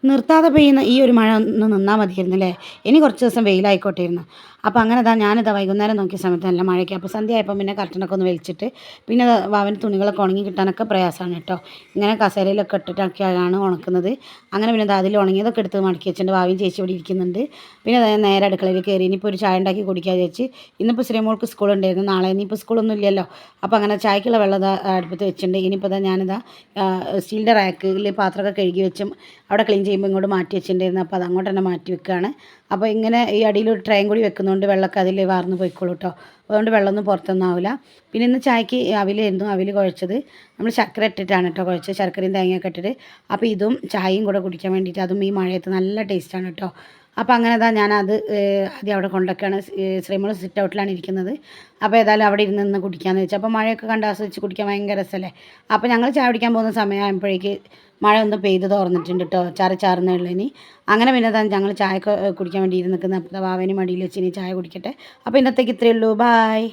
നിർത്താതെ പെയ്യുന്ന ഈ ഒരു മഴ ഒന്ന് നിന്നാൽ മതിയായിരുന്നു അല്ലേ. ഇനി കുറച്ച് ദിവസം വെയിലായിക്കോട്ടെയിരുന്നു. അപ്പോൾ അങ്ങനെ ഞാനിതാ വൈകുന്നേരം നോക്കിയ സമയത്ത് നല്ല മഴയ്ക്ക് അപ്പോൾ സന്ധ്യ ആയപ്പോൾ പിന്നെ കർട്ടനൊക്കെ ഒന്ന് വലിച്ചിട്ട് പിന്നെ വാവൻ്റെ തുണികളൊക്കെ ഉണങ്ങി കിട്ടാനൊക്കെ പ്രയാസമാണ് കേട്ടോ. ഇങ്ങനെ കസേരയിലൊക്കെ ഇട്ടിട്ടൊക്കെയാണ് ഉണക്കുന്നത്. അങ്ങനെ പിന്നെ അതിൽ ഉണങ്ങിയതൊക്കെ എടുത്ത് മടക്കി വെച്ചിട്ടുണ്ട്. വാവിയും ചേച്ചി ഇവിടെ ഇരിക്കുന്നുണ്ട്. പിന്നെ നേരെ അടുക്കളയിൽ കയറി ഇനിയിപ്പോൾ ഒരു ചായ ഉണ്ടാക്കി കുടിക്കാൻ വിചാരിച്ച്. ഇന്നിപ്പോൾ ശ്രീമോൾക്ക് സ്കൂളുണ്ടായിരുന്നു, നാളെ ഇനിയിപ്പോൾ സ്കൂളൊന്നും ഇല്ലല്ലോ. അപ്പോൾ അങ്ങനെ ചായക്കുള്ള വെള്ളം അടുപ്പത്ത് വെച്ചിട്ടുണ്ട്. ഇനിയിപ്പോൾ ഞാനിതാ സ്റ്റീലിൻ്റെ റാക്കിൽ പാത്രമൊക്കെ കഴുകി വെച്ചും അവിടെ ക്ലീൻ ചെയ്യുമ്പോൾ ഇങ്ങോട്ട് മാറ്റി വെച്ചിട്ടുണ്ടായിരുന്നു. അപ്പോൾ അത് അങ്ങോട്ട് തന്നെ മാറ്റി വെക്കുകയാണ്. അപ്പോൾ ഇങ്ങനെ ഈ അടിയിൽ ഒരു ട്രെയും കൂടി വെക്കുന്നതുകൊണ്ട് വെള്ളമൊക്കെ അതിൽ വാർന്ന് പോയിക്കോളൂ കേട്ടോ. അതുകൊണ്ട് വെള്ളമൊന്നും പുറത്തൊന്നും ആവില്ല. പിന്നെ ഇന്ന് ചായക്ക് അവിലായിരുന്നു. അവിൽ കുഴച്ചത് നമ്മൾ ശർക്കര ഇട്ടിട്ടാണ് കേട്ടോ കുഴച്ചത്, ശർക്കരയും തേങ്ങയൊക്കെ ഇട്ടിട്ട്. അപ്പോൾ ഇതും ചായയും കൂടെ കുടിക്കാൻ വേണ്ടിയിട്ട് അതും ഈ മഴയത്ത് നല്ല ടേസ്റ്റാണ് കേട്ടോ. അപ്പോൾ അങ്ങനെ ഞാനത് ആദ്യം അവിടെ കൊണ്ടൊക്കെയാണ്. ശ്രീമോൾ സിറ്റ് ഔട്ടിലാണ് ഇരിക്കുന്നത്. അപ്പോൾ ഏതായാലും അവിടെ ഇരുന്ന് കുടിക്കാമെന്ന് വെച്ചാൽ അപ്പോൾ മഴയൊക്കെ കണ്ട് ആസ്വദിച്ച് കുടിക്കാൻ ഭയങ്കര രസമല്ലേ. അപ്പോൾ ഞങ്ങൾ ചായ കുടിക്കാൻ പോകുന്ന സമയമാകുമ്പോഴേക്ക് മഴ ഒന്ന് പെയ്ത് തോർന്നിട്ടുണ്ട് കേട്ടോ, ചാറുന്നേ ഉള്ളൂ ഇനി. അങ്ങനെ പിന്നെ ഞങ്ങൾ ചായ കുടിക്കാൻ വേണ്ടി ഇരുന്ന് നിൽക്കുന്ന അപ്പോൾ വാവേനെ മടിയിൽ വെച്ച് ഇനി ചായ കുടിക്കട്ടെ. അപ്പോൾ ഇന്നത്തേക്ക് ഇത്രയേ ഉള്ളൂ. ബായ്.